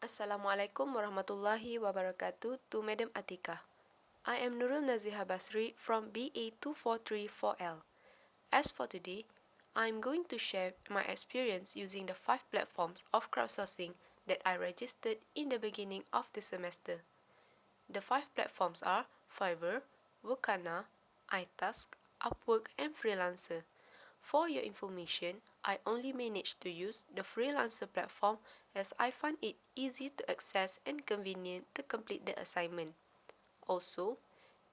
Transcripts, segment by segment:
Assalamualaikum warahmatullahi wabarakatuh to Madam Atika. I am Nurul Naziha Basri from BA243 4L. As for today, I am going to share my experience using the 5 platforms of crowdsourcing that I registered in the beginning of the semester. The 5 platforms are Fiverr, Workana, iTask, Upwork, and Freelancer. For your information, I only managed to use the Freelancer platform as I find it easy to access and convenient to complete the assignment. Also,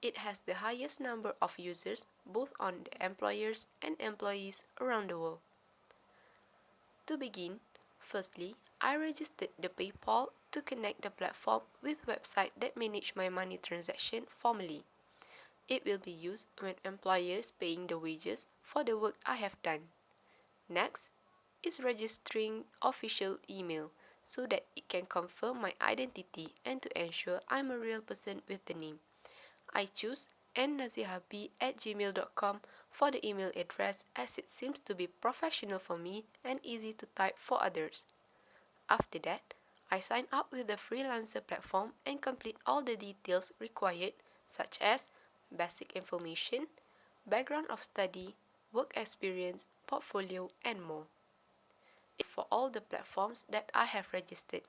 it has the highest number of users both on the employers and employees around the world. To begin, firstly, I registered the PayPal to connect the platform with website that manage my money transaction formally. It will be used when employers paying the wages for the work I have done. Next is registering official email so that it can confirm my identity and to ensure I'm a real person with the name. I choose nnazihabi@gmail.com for the email address as it seems to be professional for me and easy to type for others. After that, I sign up with the freelancer platform and complete all the details required such as basic information, background of study, work experience, portfolio, and more. For all the platforms that I have registered,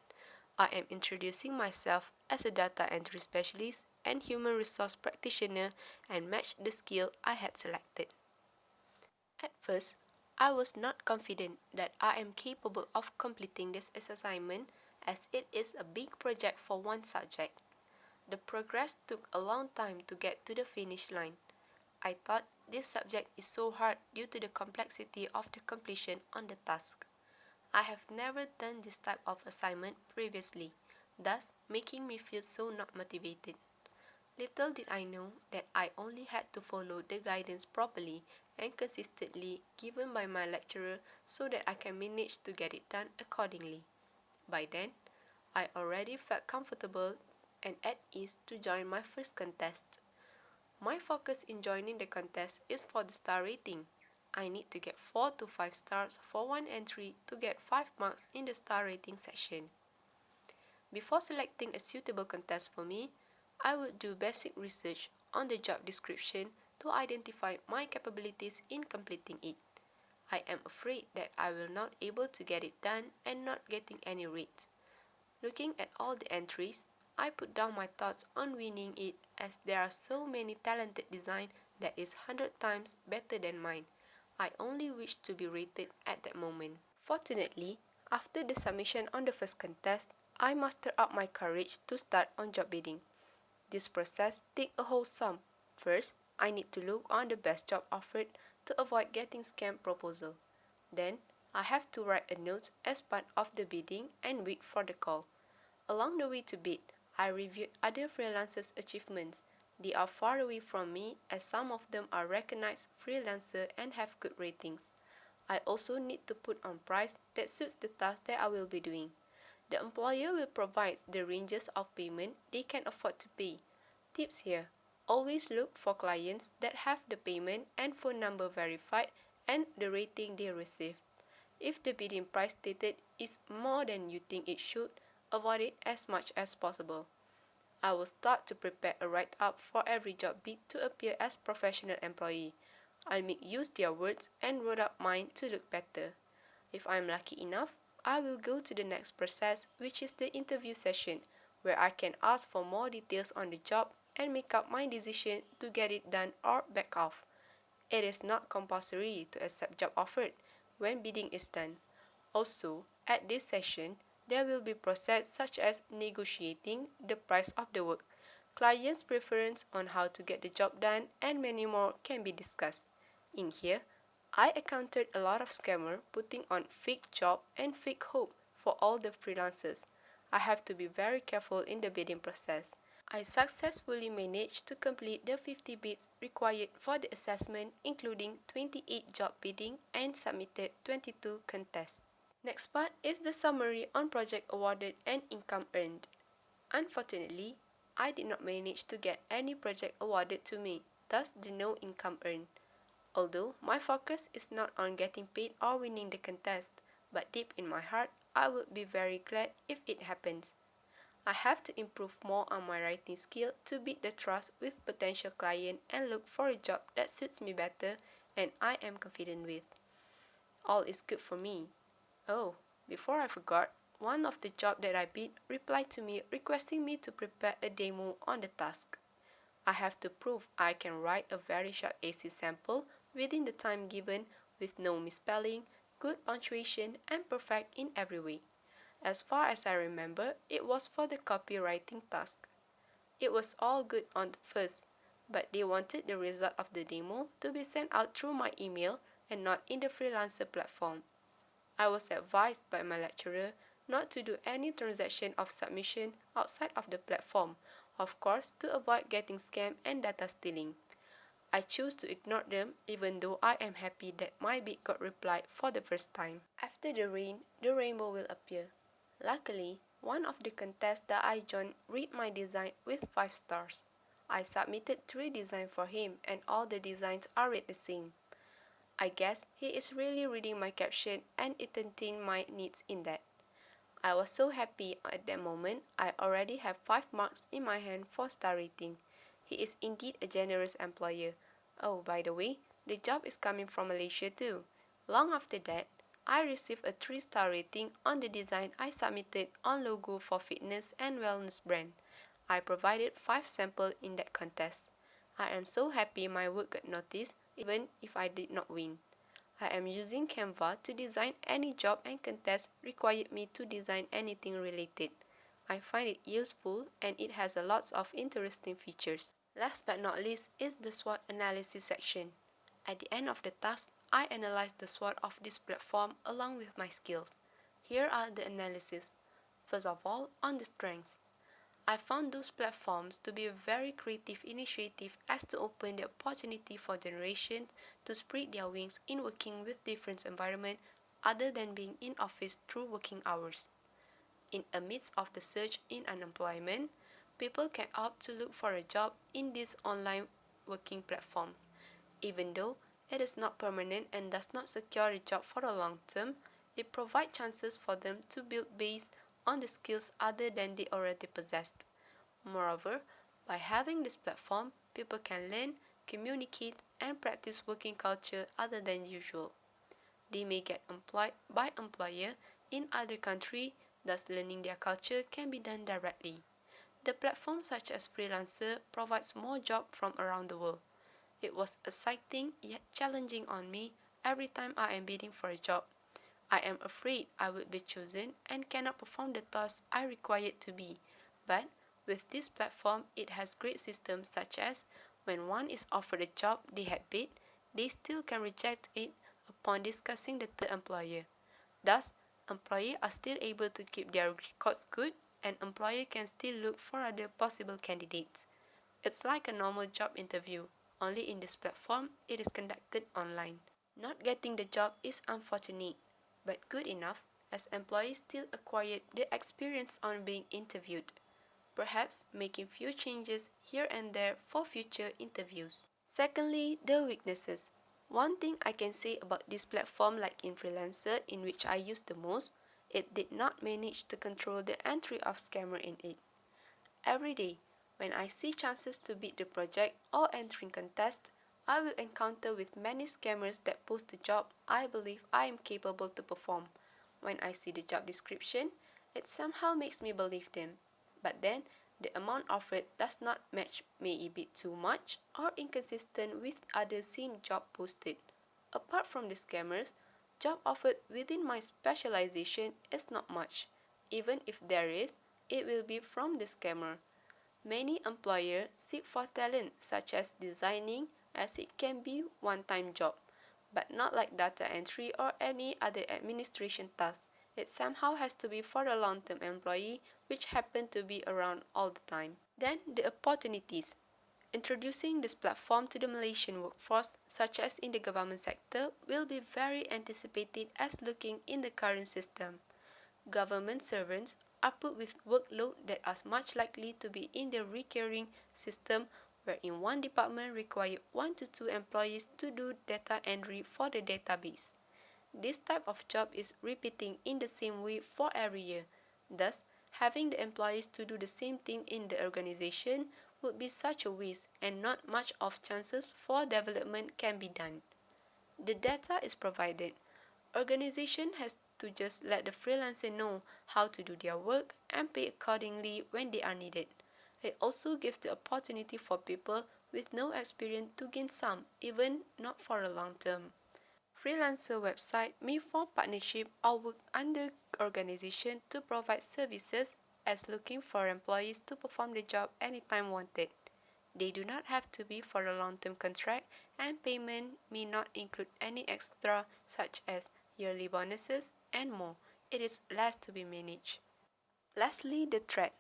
I am introducing myself as a data entry specialist and human resource practitioner and match the skill I had selected. At first, I was not confident that I am capable of completing this assignment as it is a big project for one subject. The progress took a long time to get to the finish line. I thought this subject is so hard due to the complexity of the completion on the task. I have never done this type of assignment previously, thus making me feel so not motivated. Little did I know that I only had to follow the guidance properly and consistently given by my lecturer so that I can manage to get it done accordingly. By then, I already felt comfortable and at ease to join my first contest. My focus in joining the contest is for the star rating. I need to get 4 to 5 stars for one entry to get 5 marks in the star rating section. Before selecting a suitable contest for me, I would do basic research on the job description to identify my capabilities in completing it. I am afraid that I will not able to get it done and not getting any rates. Looking at all the entries, I put down my thoughts on winning it as there are so many talented design that is 100 times better than mine. I only wish to be rated at that moment. Fortunately, after the submission on the first contest, I mustered up my courage to start on job bidding. This process takes a whole sum. First, I need to look on the best job offered to avoid getting scam proposal. Then, I have to write a note as part of the bidding and wait for the call. Along the way to bid, I reviewed other freelancers' achievements. They are far away from me as some of them are recognized freelancer and have good ratings. I also need to put on price that suits the task that I will be doing. The employer will provide the ranges of payment they can afford to pay. Tips here: always look for clients that have the payment and phone number verified and the rating they receive. If the bidding price stated is more than you think it should, avoid it as much as possible. I will start to prepare a write-up for every job bid to appear as professional employee. I make use their words and wrote up mine to look better. If I am lucky enough, I will go to the next process, which is the interview session, where I can ask for more details on the job and make up my decision to get it done or back off. It is not compulsory to accept job offered when bidding is done. Also, at this session, there will be process such as negotiating the price of the work, client's preference on how to get the job done, and many more can be discussed. In here, I encountered a lot of scammer putting on fake job and fake hope for all the freelancers. I have to be very careful in the bidding process. I successfully managed to complete the 50 bids required for the assessment, including 28 job bidding and submitted 22 contests. Next part is the summary on project awarded and income earned. Unfortunately, I did not manage to get any project awarded to me, thus the no income earned. Although my focus is not on getting paid or winning the contest, but deep in my heart, I would be very glad if it happens. I have to improve more on my writing skill to beat the trust with potential client and look for a job that suits me better and I am confident with. All is good for me. Oh, before I forgot, one of the job that I beat replied to me requesting me to prepare a demo on the task. I have to prove I can write a very short AC sample within the time given with no misspelling, good punctuation, and perfect in every way. As far as I remember, it was for the copywriting task. It was all good on the first, but they wanted the result of the demo to be sent out through my email and not in the freelancer platform. I was advised by my lecturer not to do any transaction of submission outside of the platform, of course, to avoid getting scammed and data stealing. I choose to ignore them even though I am happy that my bid got replied for the first time. After the rain, the rainbow will appear. Luckily, one of the contests that I joined read my design with 5 stars. I submitted 3 designs for him and all the designs are read the same. I guess he is really reading my caption and entertaining my needs in that. I was so happy at that moment. I already have 5 marks in my hand for star rating. He is indeed a generous employer. Oh, by the way, the job is coming from Malaysia too. Long after that, I received a 3-star rating on the design I submitted on logo for fitness and wellness brand. I provided 5 samples in that contest. I am so happy my work got noticed even if I did not win. I am using Canva to design any job and contest required me to design anything related. I find it useful and it has a lot of interesting features. Last but not least is the SWOT analysis section. At the end of the task, I analyze the SWOT of this platform along with my skills. Here are the analysis. First of all, on the strengths. I found those platforms to be a very creative initiative as to open the opportunity for generations to spread their wings in working with different environments other than being in office through working hours. In the midst of the surge in unemployment, people can opt to look for a job in these online working platforms. Even though it is not permanent and does not secure a job for the long term, it provides chances for them to build based on the skills other than they already possessed. Moreover, by having this platform, people can learn, communicate, and practice working culture other than usual. They may get employed by employer in other countries, thus learning their culture can be done directly. The platform such as Freelancer provides more jobs from around the world. It was exciting yet challenging on me every time I am bidding for a job. I am afraid I would be chosen and cannot perform the task I required to be. But with this platform, it has great systems such as when one is offered a job they had bid, they still can reject it upon discussing the third employer. Thus, employers are still able to keep their records good and employer can still look for other possible candidates. It's like a normal job interview, only in this platform it is conducted online. Not getting the job is unfortunate, but good enough as employees still acquired the experience on being interviewed, perhaps making few changes here and there for future interviews. Secondly, the weaknesses. One thing I can say about this platform like in Freelancer in which I use the most, it did not manage to control the entry of scammer in it. Every day, when I see chances to beat the project or entering contest, I will encounter with many scammers that post the job I believe I am capable to perform. When I see the job description, it somehow makes me believe them. But then, the amount offered does not match, may it be too much or inconsistent with other same job posted. Apart from the scammers, job offered within my specialization is not much. Even if there is, it will be from the scammer. Many employers seek for talent such as designing as it can be one-time job, but not like data entry or any other administration task. It somehow has to be for a long-term employee which happen to be around all the time. Then the opportunities. Introducing this platform to the Malaysian workforce, such as in the government sector, will be very anticipated as looking in the current system. Government servants are put with workload that are much likely to be in the recurring system wherein one department requires 1 to 2 employees to do data entry for the database. This type of job is repeating in the same way for every year. Thus, having the employees to do the same thing in the organization would be such a waste and not much of chances for development can be done. The data is provided. Organization has to just let the freelancer know how to do their work and pay accordingly when they are needed. It also gives the opportunity for people with no experience to gain some, even not for a long term. Freelancer website may form partnership or work under organization to provide services as looking for employees to perform the job anytime wanted. They do not have to be for a long-term contract and payment may not include any extra such as yearly bonuses and more. It is less to be managed. Lastly, the threat.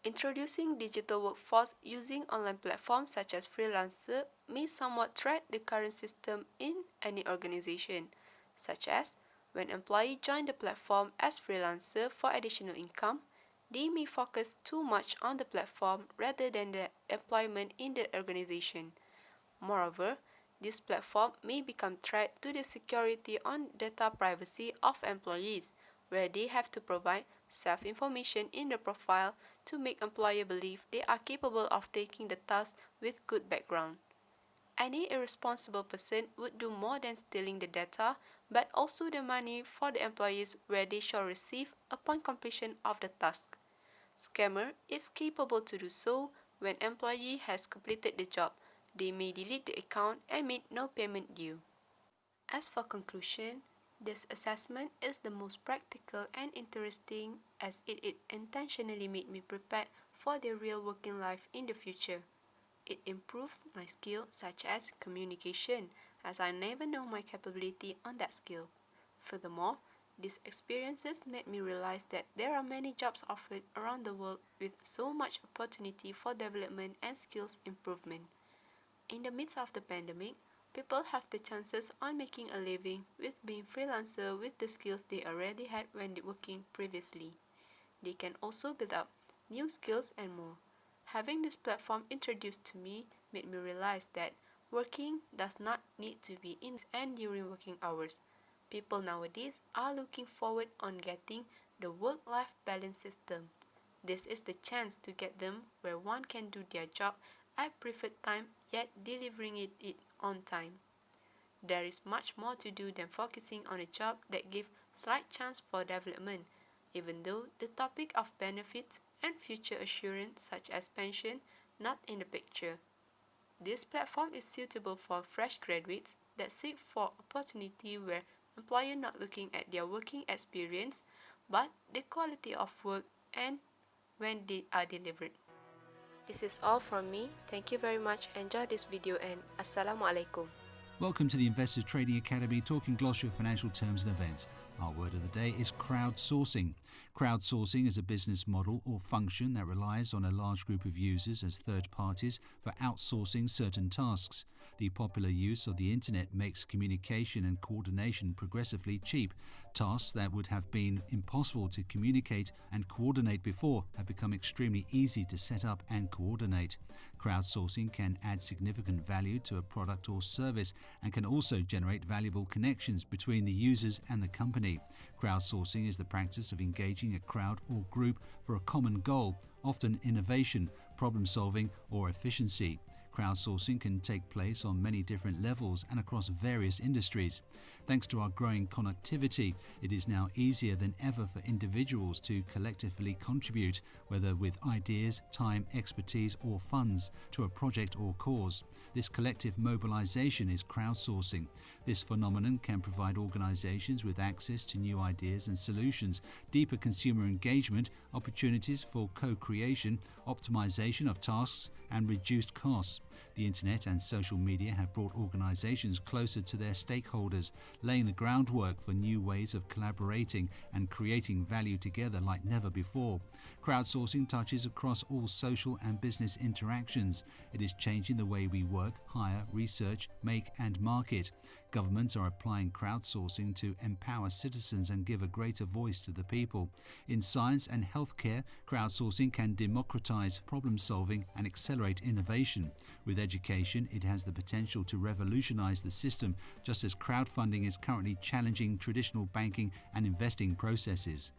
Introducing digital workforce using online platforms such as Freelancer may somewhat threat the current system in any organization, such as when employees join the platform as freelancer for additional income, they may focus too much on the platform rather than the employment in the organization. Moreover, this platform may become threat to the security on data privacy of employees, where they have to provide self-information in the profile to make employer believe they are capable of taking the task with good background. Any irresponsible person would do more than stealing the data, but also the money for the employees where they shall receive upon completion of the task. Scammer is capable to do so when employee has completed the job. They may delete the account and make no payment due. As for conclusion, this assessment is the most practical and interesting as it intentionally made me prepared for the real working life in the future. It improves my skill such as communication as I never know my capability on that skill. Furthermore, these experiences made me realize that there are many jobs offered around the world with so much opportunity for development and skills improvement. In the midst of the pandemic, people have the chances on making a living with being freelancer with the skills they already had when working previously. They can also build up new skills and more. Having this platform introduced to me made me realize that working does not need to be in and during working hours. People nowadays are looking forward on getting the work-life balance system. This is the chance to get them where one can do their job at preferred time yet delivering it on time. There is much more to do than focusing on a job that gives slight chance for development, even though the topic of benefits and future assurance such as pension not in the picture. This platform is suitable for fresh graduates that seek for opportunity where employer not looking at their working experience but the quality of work and when they are delivered. This is all from me. Thank you very much. Enjoy this video and Assalamualaikum. Welcome to the Investor Trading Academy, talking glossary of financial terms and events. Our word of the day is crowdsourcing. Crowdsourcing is a business model or function that relies on a large group of users as third parties for outsourcing certain tasks. The popular use of the internet makes communication and coordination progressively cheap. Tasks that would have been impossible to communicate and coordinate before have become extremely easy to set up and coordinate. Crowdsourcing can add significant value to a product or service and can also generate valuable connections between the users and the company. Crowdsourcing is the practice of engaging a crowd or group for a common goal, often innovation, problem solving, or efficiency. Crowdsourcing can take place on many different levels and across various industries. Thanks to our growing connectivity, it is now easier than ever for individuals to collectively contribute, whether with ideas, time, expertise, or funds, to a project or cause. This collective mobilization is crowdsourcing. This phenomenon can provide organizations with access to new ideas and solutions, deeper consumer engagement, opportunities for co-creation, optimization of tasks, and reduced costs. The internet and social media have brought organizations closer to their stakeholders, laying the groundwork for new ways of collaborating and creating value together like never before. Crowdsourcing touches across all social and business interactions. It is changing the way we work, hire, research, make and market. Governments are applying crowdsourcing to empower citizens and give a greater voice to the people. In science and healthcare, crowdsourcing can democratize problem solving and accelerate innovation. With education, it has the potential to revolutionize the system, just as crowdfunding is currently challenging traditional banking and investing processes.